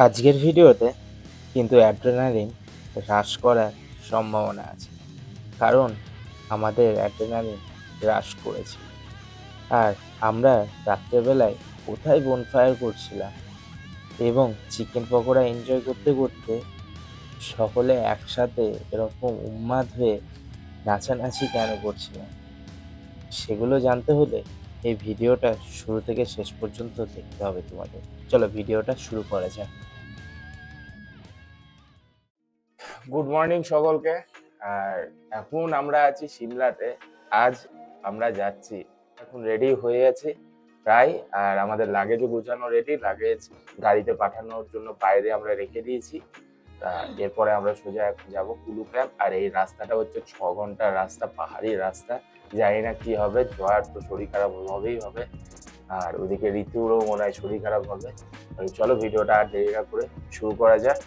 আজকের ভিডিওতে কিন্তু অ্যাড্রেনালিন হ্রাস করার সম্ভাবনা আছে, কারণ আমাদের অ্যাড্রেনালিন হ্রাস করেছে। আর আমরা রাত্রেবেলায় কোথায় বনফায়ার করছিলাম এবং চিকেন পকোড়া এনজয় করতে করতে সকলে একসাথে এরকম উন্মাদ হয়ে নাচানাচি কেন করছিলাম, সেগুলো জানতে হলে এই ভিডিওটা শুরু থেকে শেষ পর্যন্ত দেখতে হবে তোমাদের। চলো ভিডিওটা শুরু করা যাক। গুড মর্নিং সকলকে। আর এখন আমরা আছি সিমলাতে। আজ আমরা যাচ্ছি, এখন রেডি হয়ে আছি প্রায়। আর আমাদের লাগেজও গোছানো রেডি, লাগেজ গাড়িতে পাঠানোর জন্য বাইরে আমরা রেখে দিয়েছি। এরপরে আমরা সোজা এখন যাবো কুলু ক্যাম্প। আর এই রাস্তাটা হচ্ছে 6 ঘন্টার রাস্তা, পাহাড়ি রাস্তা। জানি না কি হবে, জয়ার তো শরীর খারাপ হবেই হবে, আর ওদিকে ঋতুরও মনে হয় শরীর খারাপ হবে। চলো ভিডিওটা আর দেরি না করে শুরু করা যাক।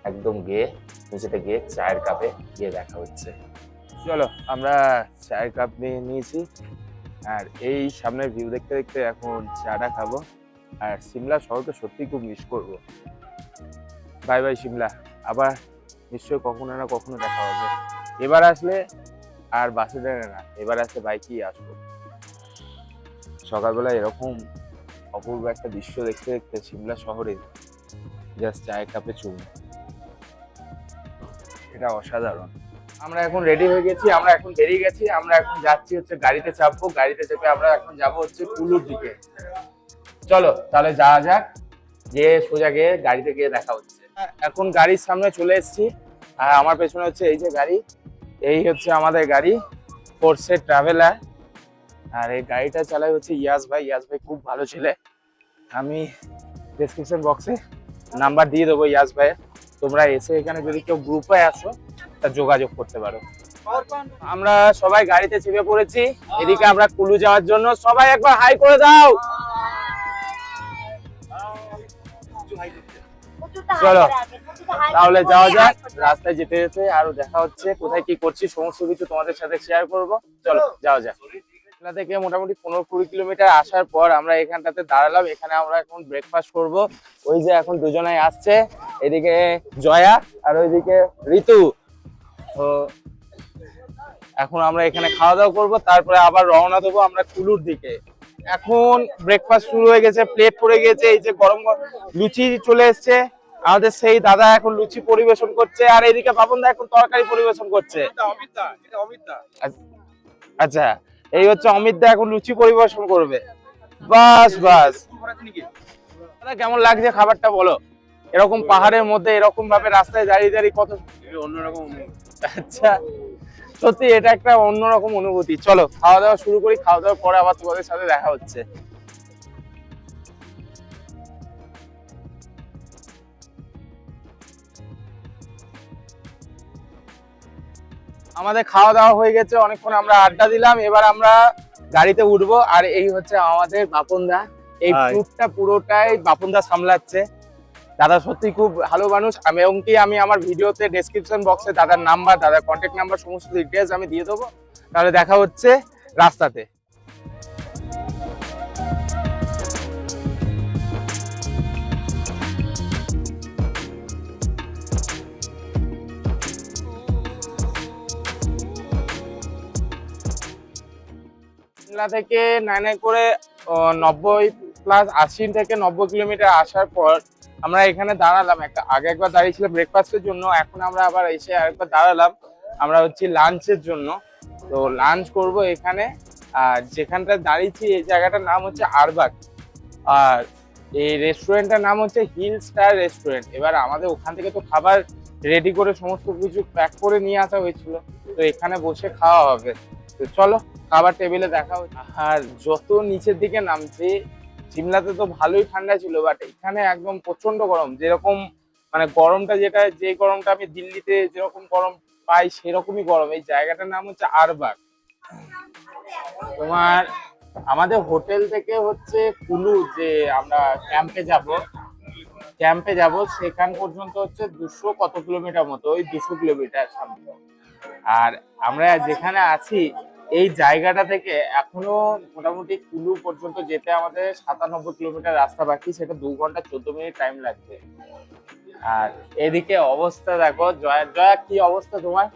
একদম গিয়ে নিচেতে গিয়ে চায়ের কাপে গিয়ে দেখা হচ্ছে। চলো, আমরা চায়ের কাপ নিয়ে নিয়েছি আর এই সামনের ভিউ দেখতে দেখতে এখন চাটা খাবো। আর সিমলা শহরকে সত্যি খুব মিস করবো। বাই বাই সিমলা, আবার নিশ্চয়ই কখনো না কখনো দেখা হবে। এবার আসলে আর বাসে ট্রেনে না, এবার আসলে বাইকেই আসবো। সকালবেলা এরকম অপূর্ব একটা দৃশ্য দেখতে দেখতে সিমলা শহরে জাস্ট চায়ের কাপে চুমু, এটা অসাধারণ। আমরা এখন রেডি হয়ে গেছি, আমরা এখন বেরিয়ে গেছি, আমরা এখন যাচ্ছি হচ্ছে গাড়িতে চাপবো। গাড়িতে চেপে আমরা এখন যাব হচ্ছে কুলুর দিকে। চলো তাহলে যাওয়া যাক, যে সোজা গিয়ে গাড়িতে গিয়ে দেখা হচ্ছে। এখন গাড়ির সামনে চলে এসেছি আর আমার পেছনে হচ্ছে এই যে গাড়ি, এই হচ্ছে আমাদের গাড়ি ফোর্সে ট্রাভেলার। আর এই গাড়িটা চালায় হচ্ছে ইয়াস ভাই। ইয়াস ভাই খুব ভালো ছেলে, আমি ডেসক্রিপশন বক্সে নাম্বার দিয়ে দেবো ইয়াস ভাইয়ের। তোমরা এসে এখানে যদি কেউ গ্রুপে আসো তা যোগাযোগ করতে পারো। আমরা সবাই গাড়িতে চেপে পড়েছি, এদিকে আমরা কুলু যাওয়ার জন্য। সবাই একবার হাই করে দাও। চলো তাহলে যাওয়া যাক। রাস্তায় যেতে যেতে আরো দেখা হচ্ছে, কোথায় কি করছি সমস্ত কিছু তোমাদের সাথে শেয়ার করব। চলো যাওয়া যাক। সিমলা থেকে মোটামুটি 15-20 কিলোমিটার আসার পর আমরা এখানটাতে দাঁড়ালাম। এখানে আমরা এখন ব্রেকফাস্ট করব। ওই যে এখন দুজনাই আসছে, এদিকে জয়া আর ওইদিকে ঋতু। তো এখন আমরা এখানে খাওয়া দাওয়া করবো, তারপরে আবার রওনা দেবো আমরা কুলুর দিকে। এখন ব্রেকফাস্ট শুরু হয়ে গেছে, প্লেট পড়ে গেছে, এই যে গরম গরম লুচি চলে এসছে। আমাদের সেই দাদা এখন লুচি পরিবেশন করছে, আর এদিকে বাপন দা এখন তরকারি পরিবেশন করছে। আচ্ছা, এই হচ্ছে অমিত দা এখন লুচি পরিবেশন করবে। বাস বাস। দাদা কেমন লাগছে খাবারটা বলো? এরকম পাহাড়ের মধ্যে এরকম ভাবে রাস্তায় দাঁড়িয়ে দাঁড়িয়ে কত অন্যরকম। আচ্ছা, সত্যি এটা একটা অন্যরকম অনুভূতি। চলো খাওয়া দাওয়া শুরু করি, খাওয়া দাওয়ার পরে আবার তোমাদের সাথে দেখা হচ্ছে। আমাদের খাওয়া দাওয়া হয়ে গেছে, অনেকক্ষণ আমরা আড্ডা দিলাম, এবার আমরা গাড়িতে উঠবো। আর এই হচ্ছে আমাদের বাপন দা, এই ট্যুরটা পুরোটাই বাপন দা সামলাচ্ছে। দাদা সত্যি খুব ভালো মানুষ। আমি আমার ভিডিওতে ডেসক্রিপশন বক্সে দাদার নাম্বার, দাদার কন্ট্যাক্ট নাম্বার, সমস্ত ডিটেলস আমি দিয়ে দেবো। তাহলে দেখা হচ্ছে রাস্তাতে। সিমলা থেকে নাইনে করে 80 থেকে 90 কিলোমিটার আসার পর আমরা এখানে দাঁড়ালাম। আগে একবার দাঁড়িয়েছিলাম ব্রেকফাস্টের জন্য, এখন আমরা আবার এসে আরেকবার দাঁড়ালাম। আমরা হচ্ছে লাঞ্চের জন্য, তো লাঞ্চ করব এখানে। আর যেখানটা দাঁড়িয়েছি এই জায়গাটার নাম হচ্ছে আরবাগ, আর এই রেস্টুরেন্টটার নাম হচ্ছে হিল স্টার রেস্টুরেন্ট। এবার আমাদের ওখান থেকে তো খাবার রেডি করে সমস্ত কিছু প্যাক করে নিয়ে আসা হয়েছিল, তো এখানে বসে খাওয়া হবে। তো চলো খাবার টেবিলে দেখা হচ্ছে। আর যত নিচের দিকে নামছি, সিমলাতে তো ভালোই ঠান্ডা ছিল, বাট এখানে একদম প্রচন্ড গরম। যেরকম মানে গরমটা যে গরমটা আমি দিল্লিতে যেরকম গরম পাই সেরকমই গরম। এই জায়গাটার নাম হচ্ছে আরবাগ। তোমার আমাদের হোটেল থেকে হচ্ছে কুলু, যে আমরা ক্যাম্পে যাব সেখান পর্যন্ত হচ্ছে 200 কত কিলোমিটার মতো, ওই 200 কিলোমিটার সামনে। আর আমরা যেখানে আছি এই জায়গাটা থেকে এখনো মোটামুটি কুলু পর্যন্ত যেতে আমাদের 97 কিলোমিটার রাস্তা বাকি, সেটা 2 ঘন্টা 14 মিনিট টাইম লাগবে। আর এদিকে অবস্থা দেখো, জয়া কি অবস্থা তোমার?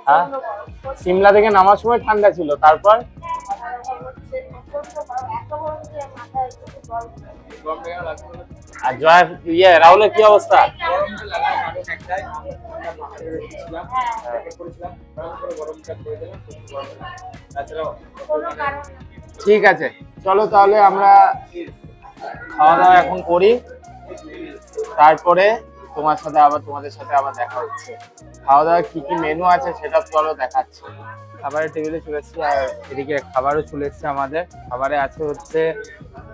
হ্যাঁ, সিমলা থেকে নামার সময় ঠান্ডা ছিল, তারপর আর জয়া রাহুলের কি অবস্থা? ঠিক আছে, চলো তাহলে আমরা খাওয়া দাওয়া এখন করি, তারপরে তোমাদের সাথে আবার দেখা হচ্ছে। খাওয়া দাওয়া কি কি মেনু আছে সেটা চলো দেখাচ্ছি। খাবারের টেবিলে চলে এসেছি, আর এদিকে খাবারও চলে এসেছে আমাদের। খাবারে আছে হচ্ছে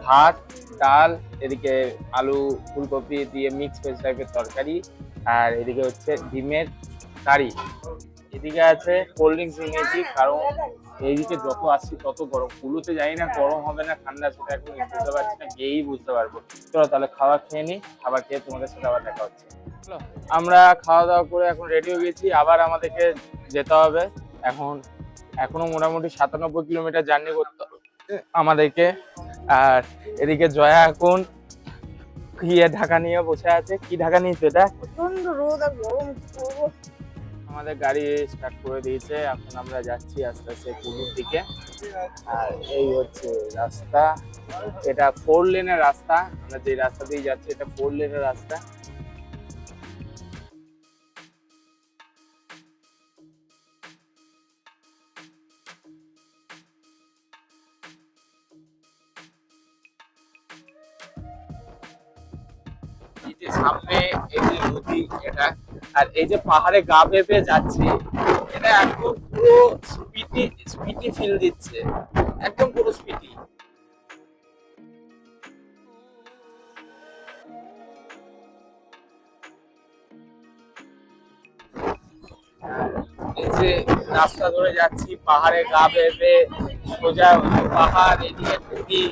ভাত, ডাল, এদিকে আলু ফুলকপি দিয়ে মিক্স ভেজ টাইপের তরকারি, আর এদিকে হচ্ছে ডিমের কারি। এদিকে আছে কোল্ড ড্রিঙ্কস নিয়েছি, কারণ এইদিকে যত আসছি তত গরম। কুলুতে যাই না গরম হবে না ঠান্ডা, সেটা এখন বুঝতে পারছি না, গিয়েই বুঝতে পারবো। চলো তাহলে খাবার খেয়ে নিই, খাবার খেয়ে তোমাদের সাথে আবার দেখা হচ্ছে। চলো, আমরা খাওয়া দাওয়া করে এখন রেডি হয়ে গেছি, আবার আমাদেরকে যেতে হবে। এখনো মোটামুটি 97 কিলোমিটার জার্নি করতে হবে আমাদেরকে। আর এদিকে জয়া এখন ঢাকা নিয়ে বসে আছে। কি ঢাকা নিয়েছে এটা? প্রচন্ড রোদ আর গরম। আমাদের গাড়ি স্টার্ট করে দিয়েছে, এখন আমরা যাচ্ছি আস্তে আস্তে কুলুর দিকে। আর এই হচ্ছে রাস্তা, এটা 4 লেনের রাস্তা। আমরা যে রাস্তা দিয়ে যাচ্ছি এটা 4 লেনের রাস্তা। সামনে এই যে নদী এটা, আর এই যে পাহাড়ে গা বেয়ে যাচ্ছে, এটা একদম পুরো স্পিটি ফিল দিচ্ছে, একদম পুরো স্পিটি। এই যে রাস্তা ধরে যাচ্ছি পাহাড়ে গা বেয়ে, সোজা পাহাড়, এদিকে নদী।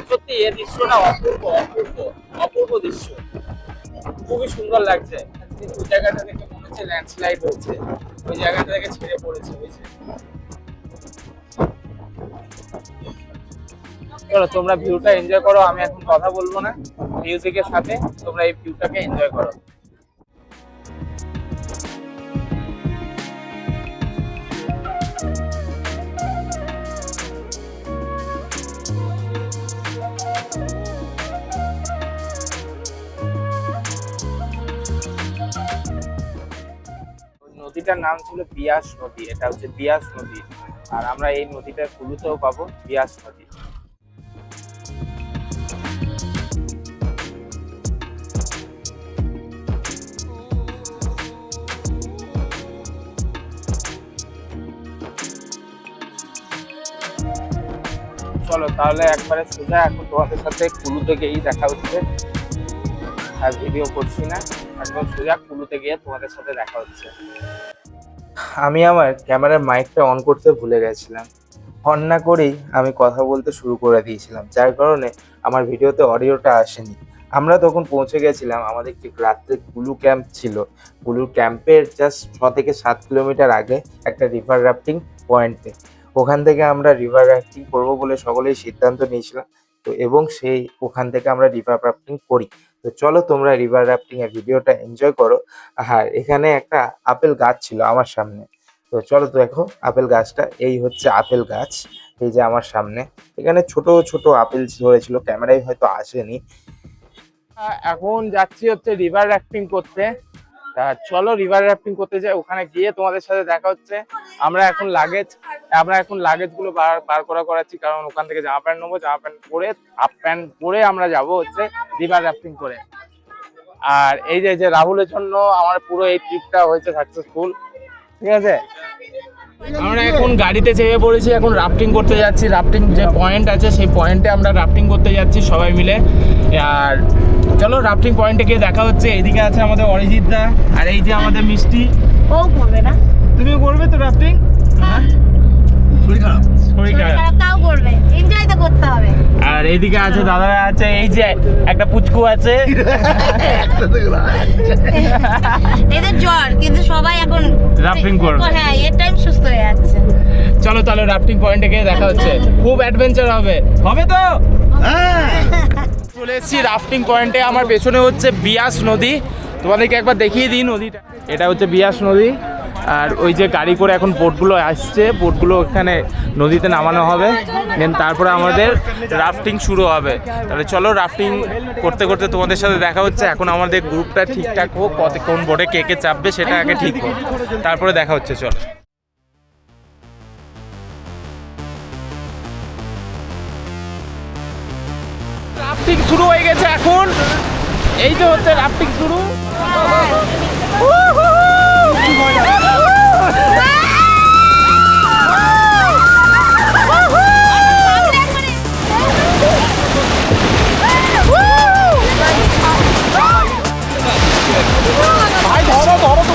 সত্যি এই দৃশ্যটা অপূর্ব অপূর্ব অপূর্ব দৃশ্য, খুবই সুন্দর লাগছে। ওই জায়গাটা দেখে মনে হচ্ছে ল্যান্ডস্লাইড হয়েছে, ওই জায়গাটা থেকে ছেড়ে পড়েছে হয়েছে। চলো তোমরা ভিউটা এনজয় করো, আমি এখন কথা বলবো না, মিউজিকের সাথে তোমরা এই ভিউটাকে এনজয় করো। নদীটার নাম ছিল বিয়াস নদী, এটা হচ্ছে বিয়াস নদী। আর আমরা এই নদীটা কুলুতেও পাবো, বিয়াস নদী। চলো তাহলে একবারে সোজা এখন তোমাদের সাথে কুলুতে গিয়েই দেখা হচ্ছে, আর ভিডিও করছি না, একদম সোজা কুলুতে গিয়ে তোমাদের সাথে দেখা হচ্ছে। আমি আমার ক্যামেরার মাইকটা অন করতে ভুলে গেছিলাম, অন না করেই আমি কথা বলতে শুরু করে দিয়েছিলাম, যার কারণে আমার ভিডিওতে অডিওটা আসেনি। আমরা তখন পৌঁছে গেছিলাম, আমাদের একটি রাত্রে কুলু ক্যাম্প ছিল। কুলু ক্যাম্পের জাস্ট 6 থেকে 7 কিলোমিটার আগে একটা রিভার রাফটিং পয়েন্টে। ওখান থেকে আমরা রিভার রাফটিং করবো বলে সকলেই সিদ্ধান্ত নিয়েছিলাম, তো এবং ওখান থেকে আমরা রিভার রাফটিং করি। তো চলো তোমরা রিভার রাফটিং এর ভিডিওটা এনজয় করো। আর এখানে একটা আপেল গাছ ছিল আমার সামনে, তো চলো তো দেখো আপেল গাছটা, এই হচ্ছে আপেল গাছ, এই যে আমার সামনে। এখানে ছোট ছোট আপেল ধরেছিল, ক্যামেরায় হয়তো আসেনি। এখন যাচ্ছি হচ্ছে রিভার রাফটিং করতে। চলো রিভার রাফটিং করতে যাই, ওখানে গিয়ে তোমাদের সাথে দেখা হচ্ছে। আমরা এখন লাগেজ গুলো বার করাচ্ছি, কারণ ওখান থেকে জামা প্যান্ট নেবো, জামা প্যান্ট পরে হাফ প্যান্ট পরে আমরা যাবো হচ্ছে রিভার রাফটিং করে। আর এই যে রাহুলের জন্য আমার পুরো এই ট্রিপটা হয়েছে সাকসেসফুল, ঠিক আছে। আমরা এখন গাড়িতে চেপে পড়েছি, এখন রাফটিং করতে যাচ্ছি। রাফটিং যে পয়েন্ট আছে সেই পয়েন্টে আমরা রাফটিং করতে যাচ্ছি সবাই মিলে। আর চলো রাফটিং পয়েন্টে গিয়ে দেখা হচ্ছে। এইদিকে আছে আমাদের অরিজিৎ দা, আর এই যে আমাদের মিষ্টি। ও করবে না, তুমিও করবে তো রাফটিং? হ্যাঁ, শরীর খারাপ তাও করবে, এনজয় তো করতে হবে। আর এইদিকে আছে দাদারা আছে, এই যে একটা পুচকু আছে, এদের জ্বর, কিন্তু সবাই এখন রাফটিং করবে। হ্যাঁ, এর টাইম সুস্থ হয়ে যাচ্ছে। চলো তাহলে রাফটিং পয়েন্টে গিয়ে দেখা হচ্ছে, খুব অ্যাডভেঞ্চার হবে তো। চলে এসেছি রাফটিং পয়েন্টে। আমার পেছনে হচ্ছে বিয়াস নদী, তোমাদেরকে একবার দেখিয়ে দিই নদীটা। এটা হচ্ছে বিয়াস নদী, আর ওই যে গাড়ি করে এখন বোটগুলো আসছে, বোটগুলো এখানে নদীতে নামানো হবে, দেন তারপরে আমাদের রাফটিং শুরু হবে। তাহলে চলো রাফটিং করতে করতে তোমাদের সাথে দেখা হচ্ছে। এখন আমাদের গ্রুপটা ঠিকঠাক হোক, কোন বোটে কে কে চাপবে সেটা আগে ঠিক হোক, তারপরে দেখা হচ্ছে। চলো রাফটিং শুরু হয়ে গেছে এখন, এই যে হচ্ছে রাফটিং শুরু। ভাই ধরো ধরো তো।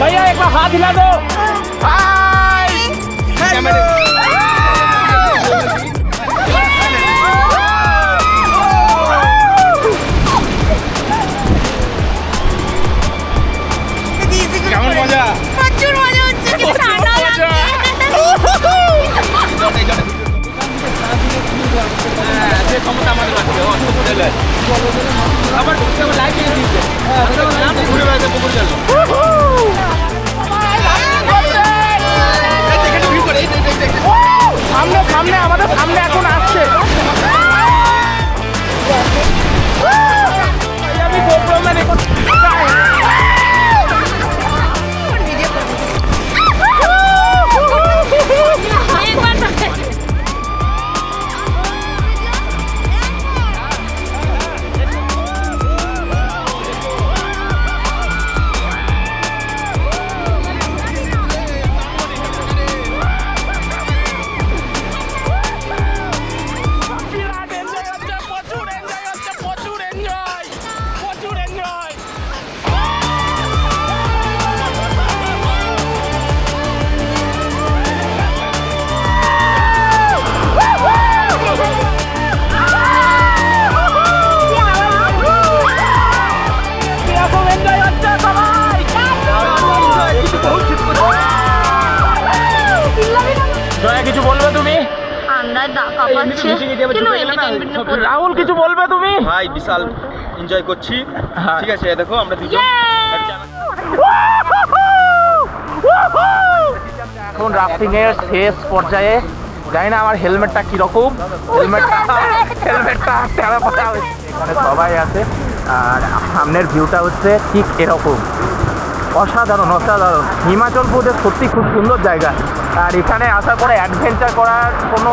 भैया एक बार हाथ हिला दो। কেমন মজা? প্রচুর মজা হচ্ছে, কিন্তু ঠান্ডা লাগছে। সামনে সামনে আমাদের সামনে এখন আসছে। আমি গোপ্রো में देखो কিছু বলবে তুমি? রাহুল কিছু বলবে তুমি? ভাই বিশাল এনজয় করছি। ঠিক আছে দেখো আমরা দুজন এখন রাফটিং এর শেষ পর্যায়ে। জানি না আমার হেলমেটটা কিরকম, হেলমেটটা টেরা পড়া হয়েছে। এখানে সবাই আছে আর সামনের ভিউটা হচ্ছে ঠিক এরকম, অসাধারণ অসাধারণ। হিমাচল প্রদেশ সত্যি খুব সুন্দর জায়গা, আর এখানে আসার পরে অ্যাডভেঞ্চার করার কোনো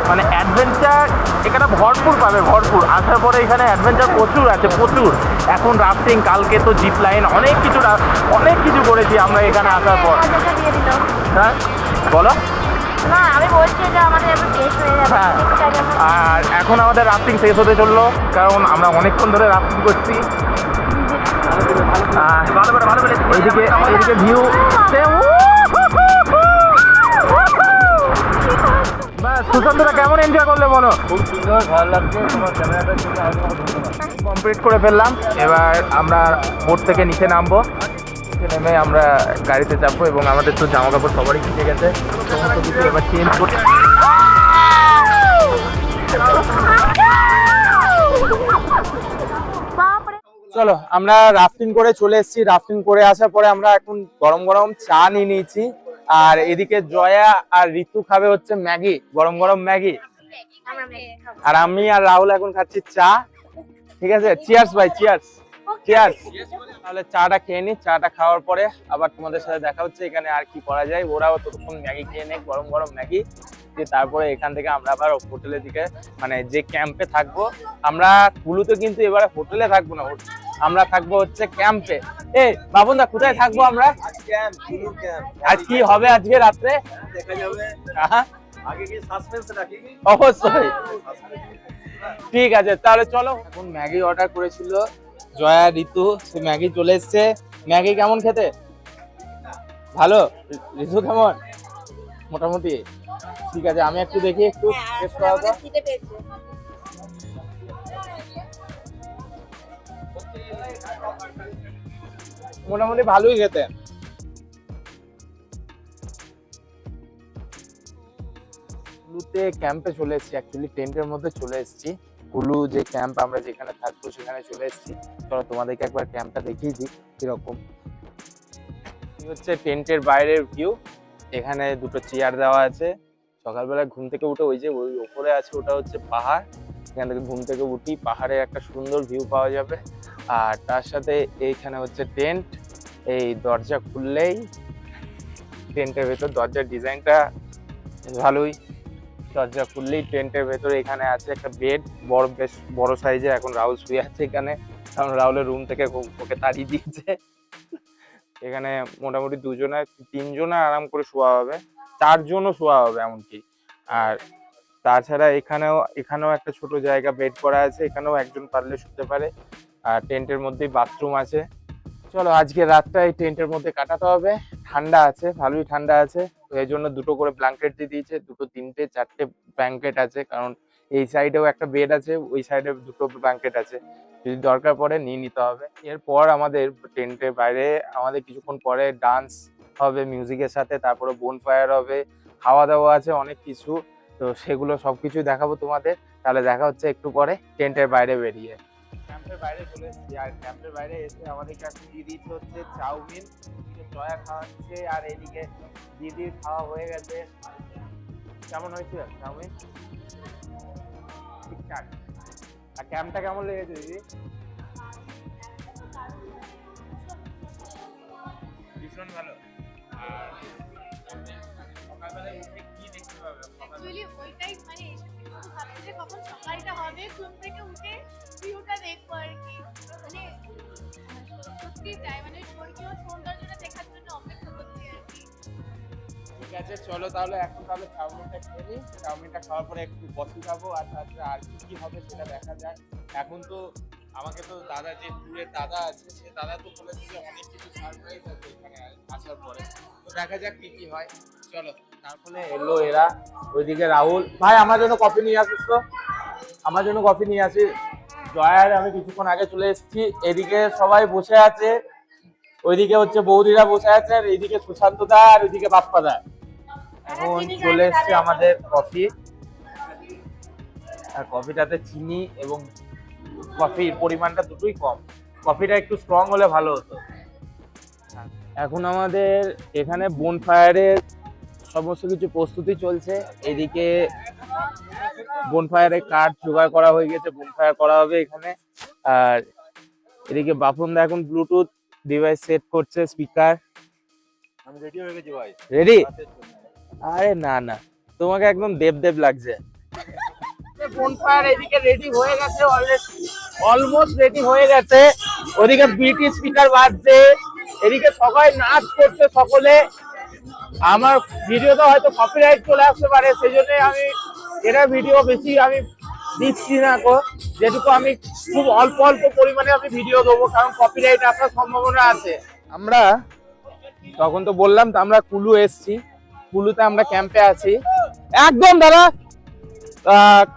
মানে অ্যাডভেঞ্চার এখানে ভরপুর পাবে, ভরপুর। আসার পরে এখানে অ্যাডভেঞ্চার প্রচুর আছে, প্রচুর। এখন রাফটিং, কালকে তো জিপ লাইন, অনেক কিছু করেছি আমরা এখানে আসার পর। হ্যাঁ বলো। না আমি বলছি যে আমাদের এখন শেষ হয়ে যাবে। হ্যাঁ, আর এখন আমাদের রাফটিং শেষ হতে চললো, কারণ আমরা অনেকক্ষণ ধরে রাফটিং করছি। এদিকে ভিউ সুশান্তরা কেমন এনজয় করলে বলো? খুব সুন্দর, ভালো লাগছে। তোমার ক্যামেরাটা কমপ্লিট করে ফেললাম। এবার আমরা বোট থেকে নিচে নামবো, নিচে নেমে আমরা গাড়িতে চাপবো, এবং আমাদের তো জামা কাপড় সবারই কিনে গেছে, সমস্ত কিছু এবার চেঞ্জ করতে। চলো আমরা রাফটিং করে চলে এসেছি। রাফটিং করে আসার পরে আমরা এখন গরম গরম চা নিয়ে নিয়েছি, আর এদিকে জয়া আর ঋতু খাবে হচ্ছে ম্যাগি, গরম গরম ম্যাগি, আর আমি আর রাহুল এখন খাচ্ছি চা। ঠিক আছে, চিয়ার্স ভাই, চিয়ার্স চিয়ার্স। তাহলে চাটা খেয়ে নি, চাটা খাওয়ার পরে আবার তোমাদের সাথে দেখা হচ্ছে। এখানে আর কি করা যায়, ওরাও ততক্ষণ ম্যাগি খেয়ে নেয়, গরম গরম ম্যাগি দিয়ে। তারপরে এখান থেকে আমরা আবার হোটেলের দিকে, মানে যে ক্যাম্পে থাকবো আমরা, কুলুতে কিন্তু এবারে হোটেলে থাকবো না, আমরা থাকবো হচ্ছে ক্যাম্পে। এ বাবুদা কোথায় থাকবো আমরা? আর কি হবে আজকে রাত্রে দেখা যাবে। আগে কি সাসপেন্স রাখি? অবশ্যই। ঠিক আছে তাহলে চলো। এখন ম্যাগি অর্ডার করেছিল জয়া, ঋতু, সে ম্যাগি চলে এসছে। ম্যাগি কেমন খেতে? ভালো। ঋতু কেমন? মোটামুটি ঠিক আছে। আমি একটু দেখি, একটু টেস্ট করা তো। মোটামুটি ভালোই খেতে। কুলুতে ক্যাম্পে চলে এসেছি, অ্যাকচুয়ালি টেন্টের মধ্যে চলে এসেছি। কুলু যে ক্যাম্প আমরা যেখানে থাকবো সেখানে চলে এসেছি। চলো তোমাদেরকে একবার ক্যাম্পটা দেখিয়ে দিই কিরকম। এই হচ্ছে টেন্টের বাইরের ভিউ। এখানে দুটো চেয়ার দেওয়া আছে। সকালবেলা ঘুম থেকে উঠে ওই যে ওই ওপরে আছে ওটা হচ্ছে পাহাড়, এখান থেকে ঘুম থেকে উঠি পাহাড়ের একটা সুন্দর ভিউ পাওয়া যাবে। আর তার সাথে এইখানে হচ্ছে টেন্ট, এই দরজা খুললেই টেন্টের ভেতর, দরজার ডিজাইনটা ভালোই। দরজা খুললেই টেন্টের ভেতরে এখানে আছে একটা বেড, বড় বেশ বড় সাইজের। এখন রাহুল শুয়ে আছে এখানে, কারণ রাহুলের রুম থেকে ওকে তাড়িয়ে দিয়েছে। এখানে মোটামুটি দুজনে তিনজনে আরাম করে শোয়া হবে, চারজনও শোয়া হবে এমনকি। আর তাছাড়া এখানেও একটা ছোট জায়গা বেড করা আছে, এখানেও একজন পারলে শুতে পারে। আর টেন্টের মধ্যেই বাথরুম আছে। চলো আজকে রাতটা এই টেন্টের মধ্যে কাটাতে হবে। ঠান্ডা আছে, ভালোই ঠান্ডা আছে, তো এই জন্য দুটো করে ব্ল্যাঙ্কেট দিয়ে দিয়েছে, দুটো তিনটে চারটে ব্ল্যাঙ্কেট আছে, কারণ এই সাইডেও একটা বেড আছে, ওই সাইডে দুটো ব্ল্যাঙ্কেট আছে, যদি দরকার পড়ে নিয়ে নিতে হবে। এরপর আমাদের টেন্টের বাইরে আমাদের কিছুক্ষণ পরে ডান্স হবে মিউজিকের সাথে, তারপরে বোনফায়ার হবে, খাওয়া দাওয়া আছে অনেক কিছু। তো সেগুলো সবকিছু দেখাবো তোমাদের। তাহলে দেখা হচ্ছে একটু পরে টেন্টের বাইরে বেরিয়ে। ক্যাম্পের বাইরে চলে এসেছি, আর ক্যাম্পের বাইরে এসে আমাদেরকে এখন দিয়ে দিচ্ছে হচ্ছে চাউমিন, জয়া খাওয়াচ্ছে। আর এদিকে দিদির খাওয়া হয়ে গেছে। কেমন হয়েছে চাউমিন? ঠিকঠাক। আর ক্যাম্পটা কেমন লেগেছে দিদি? ভীষণ ভালো। আর সকালবেলায় উঠে কি দেখতে পাবে? অ্যাকচুয়ালি ওইটাই মানে ভাবছি যে কখন সকালটা হবে, ঘুম থেকে উঠে ভিউটা দেখবো আর কি। মানে সত্যি তাই, মানে স্বর্গীয় সৌন্দর্যটা দেখার জন্য অপেক্ষা করছি আর কি। ঠিক আছে চলো তাহলে এখন তাহলে চাউমিনটা খেয়ে নিই। চাউমিনটা খাওয়ার পরে একটু কফি খাবো, আর তারপরে আর কি হবে সেটা দেখা যায়। এখন তো আমাকে তো দাদা, যে ট্যুরের দাদা আছে, সে দাদা তো বলেছে যে অনেক কিছু সারপ্রাইজ আছে এখানে আসার পরে, তো দেখা যাক কি কি হয়। চলো। তারপরে এলো এরা, ওইদিকে রাহুল ভাই আমার জন্য কফি নিয়ে আসিস তো, আমার জন্য কফি নিয়ে আসি। জয়ার আমি কিছুক্ষণ আগে চলে এসেছি। এদিকে সবাই বসে আছে, ওইদিকে হচ্ছে বৌদিরা বসে আছে, আর এইদিকে সুশান্ত দা, আর ওইদিকে বাপ্পা দা। এখন চলে এসছে আমাদের কফি, আর কফিটাতে চিনি এবং কফির পরিমাণটা দুটোই কম। কফিটা একটু স্ট্রং হলে ভালো হতো। এখন আমাদের এখানে বোনফায়ারের সমস্ত কিছু প্রস্তুতি চলছে। এদিকে বোনফায়ারের কাঠ জোগাড় করা হয়ে গেছে, বোনফায়ার করা হবে এখানে। আর এদিকে বাপনদা এখন ব্লুটুথ ডিভাইস সেট করছে, স্পিকার। আমি রেডি হয়ে গেছি ভাই। রেডি? আরে না না, তোমাকে একদম দেব লাগছে। বোনফায়ার এদিকে রেডি হয়ে গেছে, অলমোস্ট রেডি হয়ে গেছে। ওদিকে বিটি স্পিকার বাজছে, এদিকে সবাই নাচ করছে সকলে। আমার ভিডিওতে হয়তো কপিরাইট চলে আসতে পারে, সেই জন্য আমি এটা ভিডিও বেশি আমি দিচ্ছি না গো। যেটুকু আমি খুব অল্প পরিমাণে আমি ভিডিও দেবো, কারণ কপিরাইট আসার সম্ভাবনা আছে। আমরা তখন তো বললাম তো আমরা কুলু এসছি, কুলুতে আমরা ক্যাম্পে আছি একদম দাদা।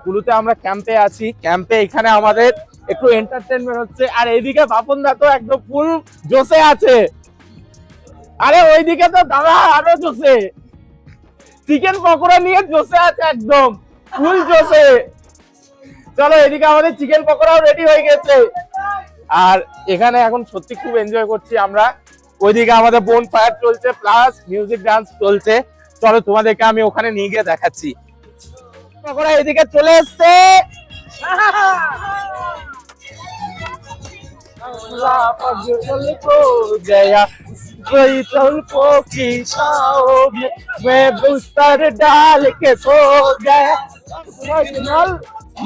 কুলুতে আমরা ক্যাম্পে আছি, ক্যাম্পে এখানে আমাদের একটু এন্টারটেনমেন্ট হচ্ছে। আর এইদিকে বাপন দা তো একদম ফুল জোশে আছে। আরে ওইদিকে তো দাদা আরো জোশে, চিকেন পকোড়া নিয়ে জোশে আছে, একদম ফুল জোশে। চলো এদিকে আমাদের চিকেন পকোড়াও রেডি হয়ে গেছে। আর এখানে এখন সত্যি খুব এনজয় করছি আমরা। ওইদিকে আমাদের বোন ফায়ার চলছে, প্লাস মিউজিক ডান্স চলছে। চলো তোমাদেরকে আমি ওখানে নিয়ে গিয়ে দেখাচ্ছি। পকোড়া এদিকে চলে এসছে। कोई तुमको की छाओ में मैं बिस्तर डाल के सो गया,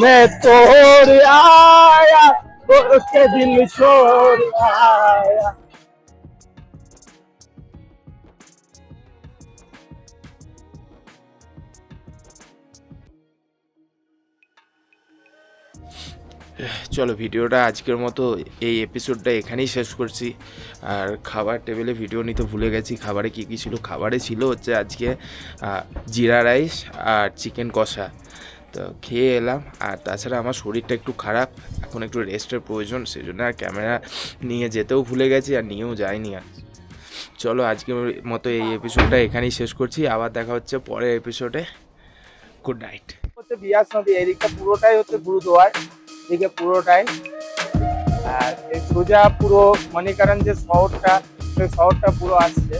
मैं तोड़ आया उसके दिल छोड़ आया। চলো ভিডিওটা আজকের মতো এই এপিসোডটা এখানেই শেষ করছি। আর খাবার টেবিলে ভিডিও নিতে ভুলে গেছি, খাবারে কী কী ছিল। খাবারে ছিল হচ্ছে আজকে জিরা রাইস আর চিকেন কষা। তো খেয়ে এলাম। আর তাছাড়া আমার শরীরটা একটু খারাপ, এখন একটু রেস্টের প্রয়োজন, সেই জন্য আর ক্যামেরা নিয়ে যেতেও ভুলে গেছি আর নিয়েও যাইনি আর। চলো আজকের মতো এই এপিসোডটা এখানেই শেষ করছি, আবার দেখা হচ্ছে পরের এপিসোডে। Good night. হচ্ছে বিয়াস নদী, এদিকটা পুরোটাই হচ্ছে গুরুদুয়ার, এদিকে পুরোটাই। আর এই সোজা পুরো মণিকরণ যে শহরটা, সেই শহরটা পুরো আসছে।